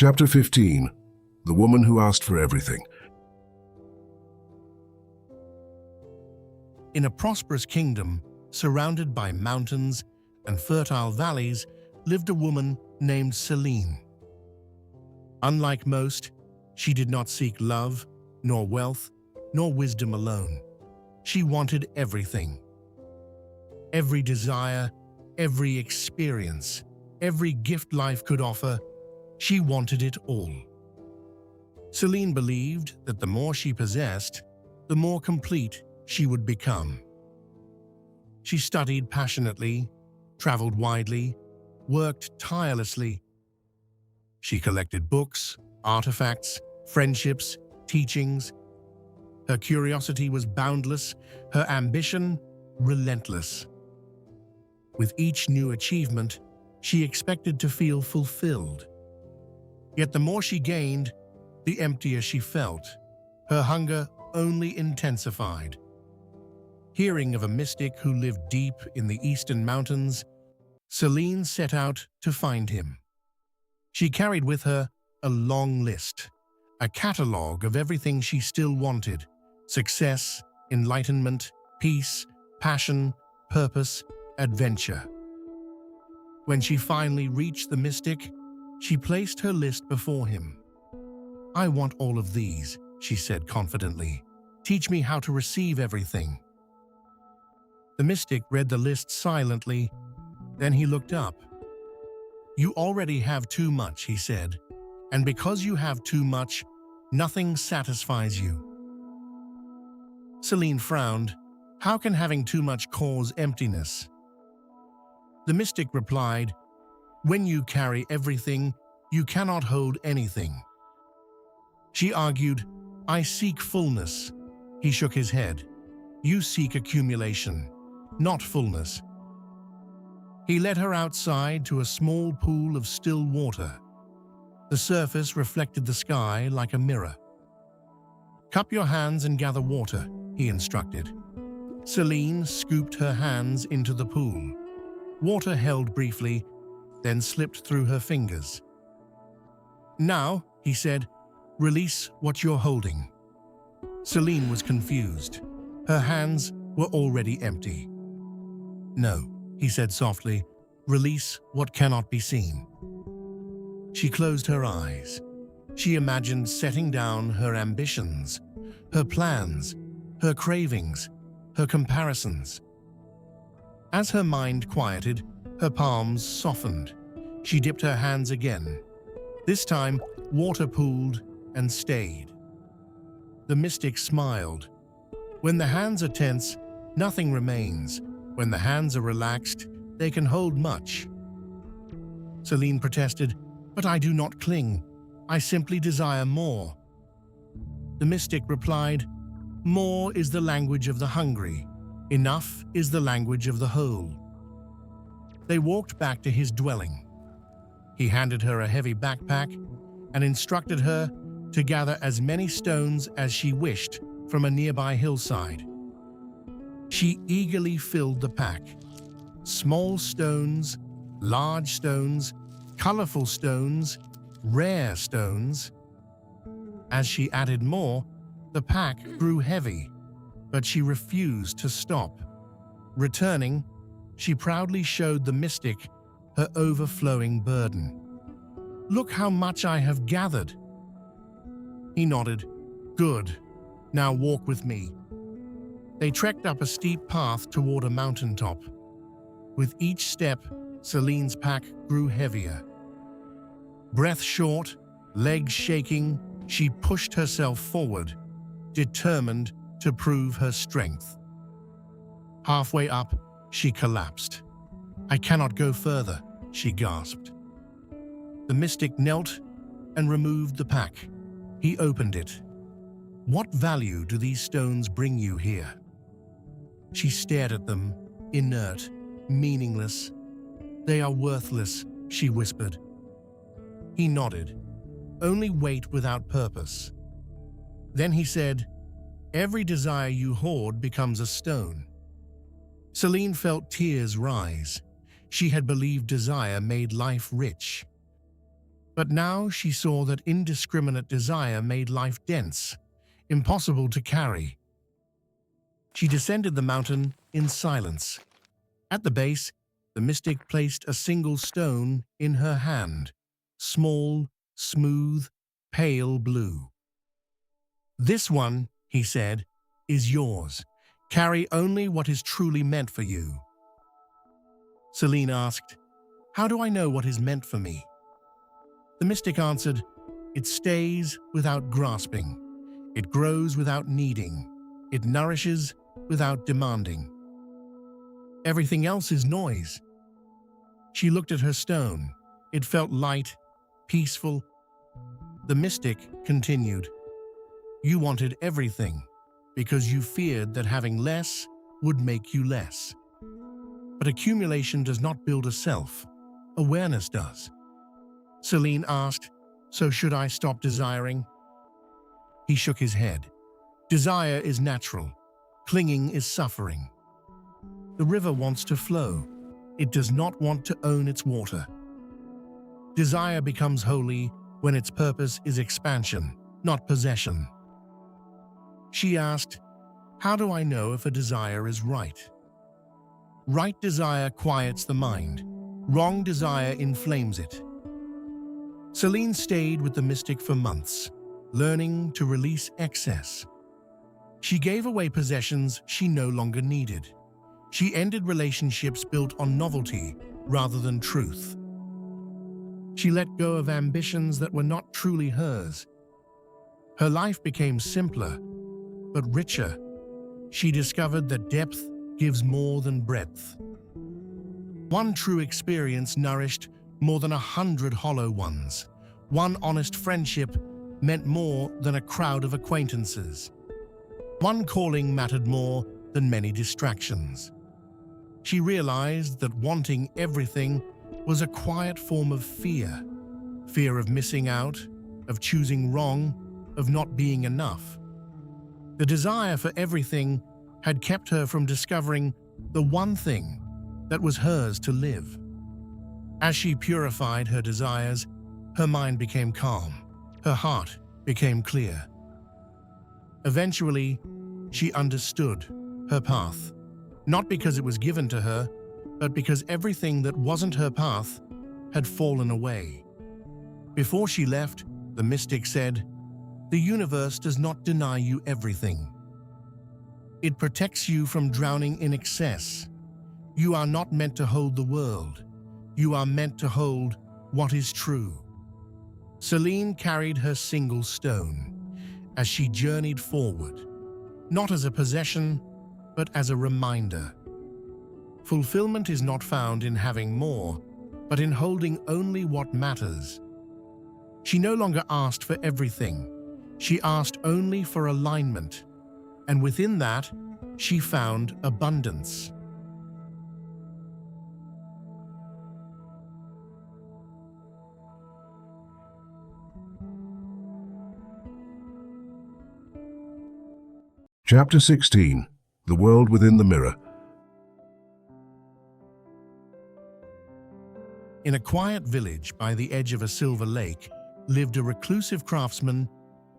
Chapter 15. The Woman Who Asked for Everything. In a prosperous kingdom, surrounded by mountains and fertile valleys, lived a woman named Selene. Unlike most, she did not seek love, nor wealth, nor wisdom alone. She wanted everything. Every desire, every experience, every gift life could offer, she wanted it all. Selene believed that the more she possessed, the more complete she would become. She studied passionately, traveled widely, worked tirelessly. She collected books, artifacts, friendships, teachings. Her curiosity was boundless, her ambition relentless. With each new achievement, she expected to feel fulfilled. Yet the more she gained, the emptier she felt. Her hunger only intensified. Hearing of a mystic who lived deep in the eastern mountains, Selene set out to find him. She carried with her a long list, a catalogue of everything she still wanted: success, enlightenment, peace, passion, purpose, adventure. When she finally reached the mystic, she placed her list before him. "I want all of these," she said confidently. "Teach me how to receive everything." The mystic read the list silently, then he looked up. "You already have too much," he said, "and because you have too much, nothing satisfies you." Selene frowned. "How can having too much cause emptiness?" The mystic replied, "When you carry everything, you cannot hold anything." She argued, "I seek fullness." He shook his head. "You seek accumulation, not fullness." He led her outside to a small pool of still water. The surface reflected the sky like a mirror. "Cup your hands and gather water," he instructed. Selene scooped her hands into the pool. Water held briefly, then slipped through her fingers. "Now," he said, "release what you're holding." Selene was confused. Her hands were already empty. "No," he said softly, "release what cannot be seen." She closed her eyes. She imagined setting down her ambitions, her plans, her cravings, her comparisons. As her mind quieted, her palms softened. She dipped her hands again. This time, water pooled and stayed. The mystic smiled. "When the hands are tense, nothing remains. When the hands are relaxed, they can hold much." Selene protested, "But I do not cling. I simply desire more." The mystic replied, "More is the language of the hungry. Enough is the language of the whole." They walked back to his dwelling. He handed her a heavy backpack and instructed her to gather as many stones as she wished from a nearby hillside. She eagerly filled the pack. Small stones, large stones, colorful stones, rare stones. As she added more, the pack grew heavy, but she refused to stop. Returning, she proudly showed the mystic her overflowing burden. "Look how much I have gathered." He nodded. "Good. Now walk with me." They trekked up a steep path toward a mountaintop. With each step, Selene's pack grew heavier. Breath short, legs shaking, she pushed herself forward, determined to prove her strength. Halfway up, she collapsed. "I cannot go further," she gasped. The mystic knelt and removed the pack. He opened it. "What value do these stones bring you here?" She stared at them, inert, meaningless. "They are worthless," she whispered. He nodded. "Only weight without purpose." Then he said, "Every desire you hoard becomes a stone." Selene felt tears rise. She had believed desire made life rich. But now she saw that indiscriminate desire made life dense, impossible to carry. She descended the mountain in silence. At the base, the mystic placed a single stone in her hand, small, smooth, pale blue. "This one," he said, "is yours. Carry only what is truly meant for you." Selene asked, "How do I know what is meant for me?" The mystic answered, "It stays without grasping. It grows without needing. It nourishes without demanding. Everything else is noise." She looked at her stone. It felt light, peaceful. The mystic continued, "You wanted everything because you feared that having less would make you less. But accumulation does not build a self. Awareness does." Selene asked, "So should I stop desiring?" He shook his head. "Desire is natural. Clinging is suffering. The river wants to flow. It does not want to own its water. Desire becomes holy when its purpose is expansion, not possession." She asked, "How do I know if a desire is right?" Right desire quiets the mind. Wrong desire inflames it. Selene stayed with the mystic for months, learning to release excess. She gave away possessions she no longer needed. She ended relationships built on novelty rather than truth. She let go of ambitions that were not truly hers. Her life became simpler, but richer. She discovered that depth gives more than breadth. One true experience nourished more than 100 hollow ones. One honest friendship meant more than a crowd of acquaintances. One calling mattered more than many distractions. She realized that wanting everything was a quiet form of fear. Fear of missing out, of choosing wrong, of not being enough. The desire for everything had kept her from discovering the one thing that was hers to live. As she purified her desires, her mind became calm. Her heart became clear. Eventually, she understood her path, not because it was given to her, but because everything that wasn't her path had fallen away. Before she left, the mystic said, "The universe does not deny you everything. It protects you from drowning in excess. You are not meant to hold the world. You are meant to hold what is true." Selene carried her single stone as she journeyed forward, not as a possession, but as a reminder. Fulfillment is not found in having more, but in holding only what matters. She no longer asked for everything. She asked only for alignment, and within that, she found abundance. Chapter 16. The World Within the Mirror. In a quiet village by the edge of a silver lake lived a reclusive craftsman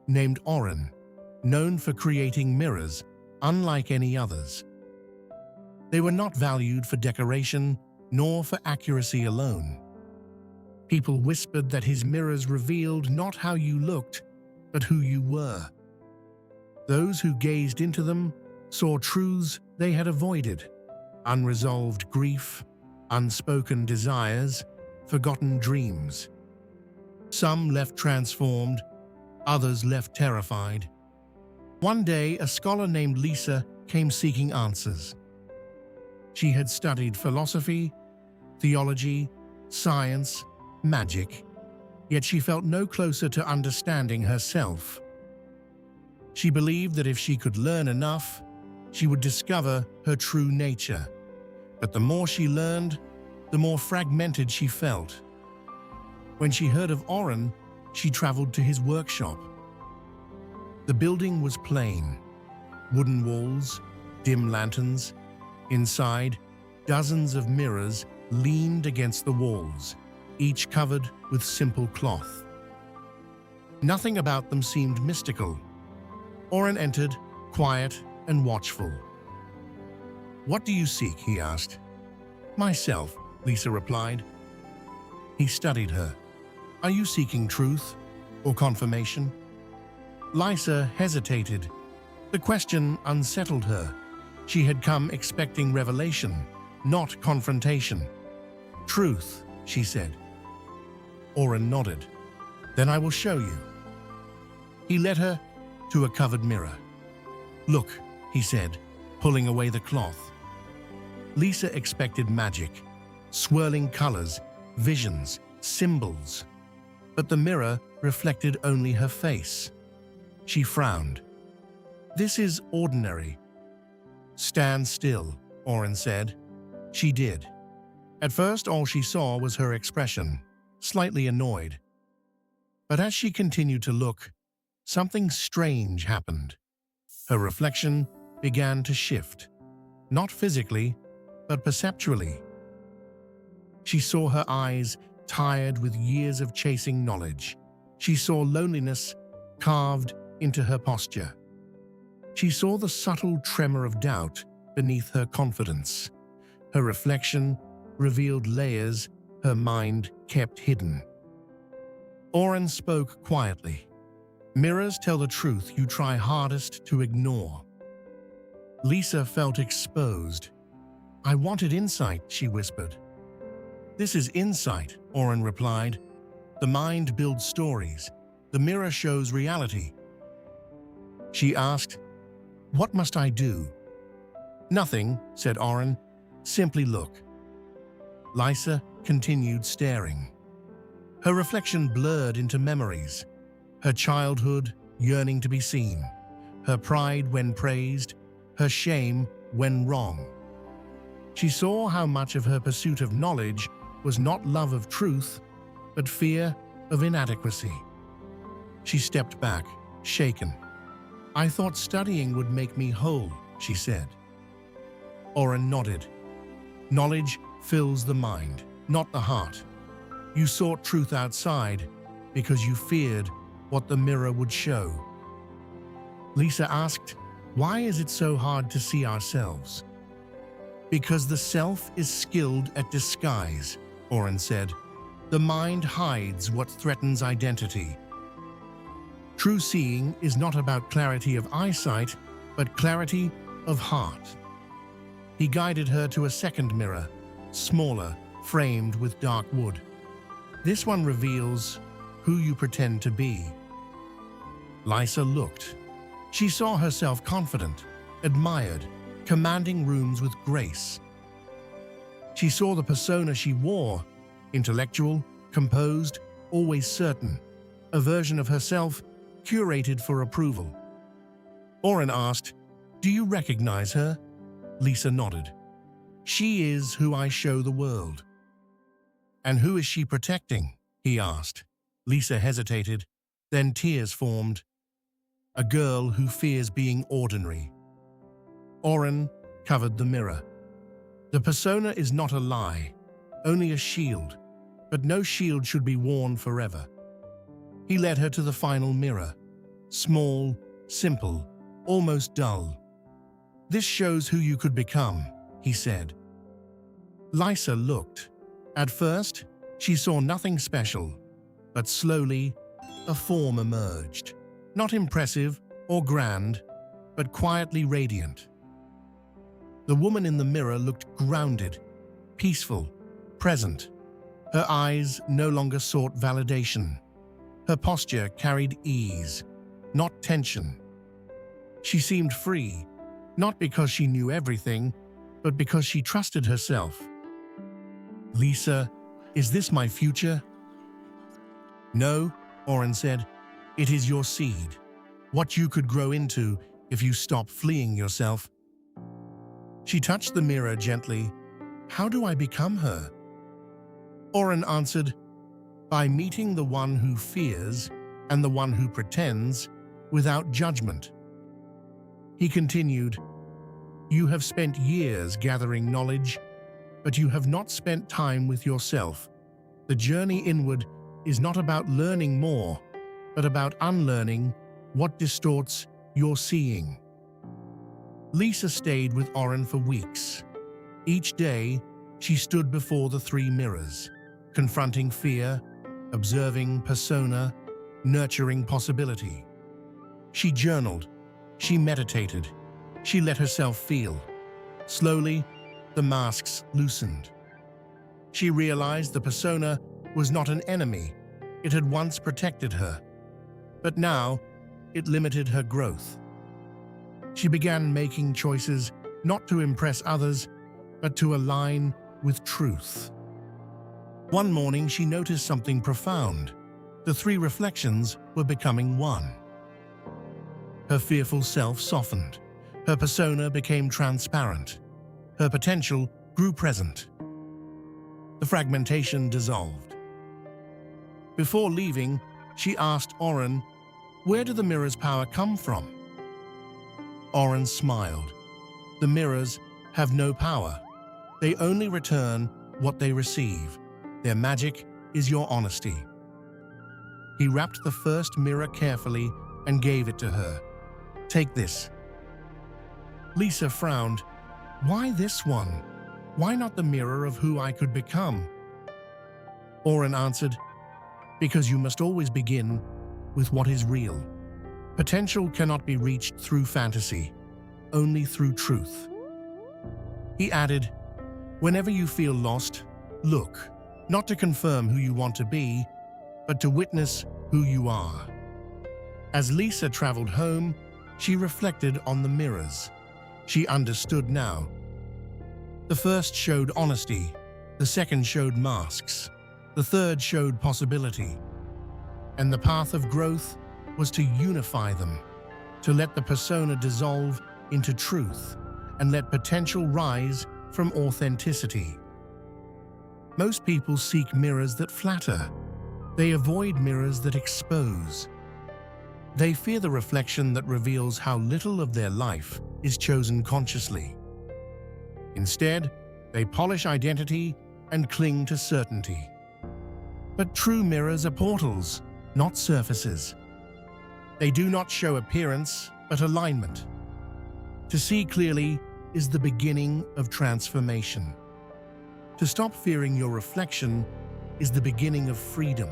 named Oren, known for creating mirrors unlike any others. They were not valued for decoration nor for accuracy alone. People whispered that his mirrors revealed not how you looked, but who you were. Those who gazed into them saw truths they had avoided: unresolved grief, unspoken desires, forgotten dreams. Some left transformed, others left terrified. One day, a scholar named Lisa came seeking answers. She had studied philosophy, theology, science, magic, yet she felt no closer to understanding herself. She believed that if she could learn enough, she would discover her true nature. But the more she learned, the more fragmented she felt. When she heard of Oren, she traveled to his workshop. The building was plain: wooden walls, dim lanterns. Inside, dozens of mirrors leaned against the walls, each covered with simple cloth. Nothing about them seemed mystical. Oren entered, quiet and watchful. "What do you seek?" he asked. "Myself," Lisa replied. He studied her. "Are you seeking truth or confirmation?" Lisa hesitated. The question unsettled her. She had come expecting revelation, not confrontation. "Truth," she said. Oren nodded. "Then I will show you." He led her to a covered mirror. "Look," he said, pulling away the cloth. Lisa expected magic, swirling colors, visions, symbols. But the mirror reflected only her face. She frowned. "This is ordinary." "Stand still," Oren said. She did. At first, all she saw was her expression, slightly annoyed. But as she continued to look, something strange happened. Her reflection began to shift, not physically, but perceptually. She saw her eyes tired with years of chasing knowledge. She saw loneliness carved into her posture. She saw the subtle tremor of doubt beneath her confidence. Her reflection revealed layers her mind kept hidden. Oren spoke quietly. "Mirrors tell the truth you try hardest to ignore." Lisa felt exposed. "I wanted insight," she whispered. "This is insight," Oren replied. "The mind builds stories. The mirror shows reality." She asked, "What must I do?" "Nothing," said Oren. "Simply look." Lisa continued staring. Her reflection blurred into memories. Her childhood yearning to be seen. Her pride when praised. Her shame when wrong. She saw how much of her pursuit of knowledge was not love of truth, but fear of inadequacy. She stepped back, shaken. "I thought studying would make me whole," she said. Oren nodded. "Knowledge fills the mind, not the heart. You sought truth outside because you feared what the mirror would show." Lisa asked, "Why is it so hard to see ourselves?" "Because the self is skilled at disguise," Oren said. "The mind hides what threatens identity. True seeing is not about clarity of eyesight, but clarity of heart." He guided her to a second mirror, smaller, framed with dark wood. "This one reveals who you pretend to be." Lisa looked. She saw herself confident, admired, commanding rooms with grace. She saw the persona she wore, intellectual, composed, always certain, a version of herself curated for approval. Oren asked, "Do you recognize her?" Lisa nodded. "She is who I show the world." "And who is she protecting?" he asked. Lisa hesitated, then tears formed. "A girl who fears being ordinary." Oren covered the mirror. "The persona is not a lie, only a shield, but no shield should be worn forever." He led her to the final mirror, small, simple, almost dull. "This shows who you could become," he said. Lisa looked. At first, she saw nothing special, but slowly, a form emerged. Not impressive or grand, but quietly radiant. The woman in the mirror looked grounded, peaceful, present. Her eyes no longer sought validation. Her posture carried ease, not tension. She seemed free, not because she knew everything, but because she trusted herself. "Lisa, is this my future?" "No," Oren said. "It is your seed, what you could grow into if you stop fleeing yourself." She touched the mirror gently. "How do I become her?" Oren answered, "By meeting the one who fears and the one who pretends without judgment." He continued, "You have spent years gathering knowledge, but you have not spent time with yourself. The journey inward is not about learning more, but about unlearning what distorts your seeing. Lisa stayed with Oren for weeks. Each day, she stood before the 3 mirrors, confronting fear, observing persona, nurturing possibility. She journaled, she meditated, she let herself feel. Slowly, the masks loosened. She realized the persona was not an enemy. It had once protected her, but now it limited her growth. She began making choices not to impress others, but to align with truth. One morning, she noticed something profound. The 3 reflections were becoming one. Her fearful self softened. Her persona became transparent. Her potential grew present. The fragmentation dissolved. Before leaving, she asked Oren, "Where do the mirrors' power come from?" Oren smiled. "The mirrors have no power. They only return what they receive. Their magic is your honesty." He wrapped the first mirror carefully and gave it to her. "Take this." Lisa frowned. "Why this one? Why not the mirror of who I could become?" Oren answered, "Because you must always begin with what is real. Potential cannot be reached through fantasy, only through truth." He added, "Whenever you feel lost, look, not to confirm who you want to be, but to witness who you are." As Lisa traveled home, she reflected on the mirrors. She understood now. The first showed honesty, the second showed masks, the third showed possibility. And the path of growth was to unify them, to let the persona dissolve into truth, and let potential rise from authenticity. Most people seek mirrors that flatter. They avoid mirrors that expose. They fear the reflection that reveals how little of their life is chosen consciously. Instead, they polish identity and cling to certainty. But true mirrors are portals, not surfaces. They do not show appearance, but alignment. To see clearly is the beginning of transformation. To stop fearing your reflection is the beginning of freedom.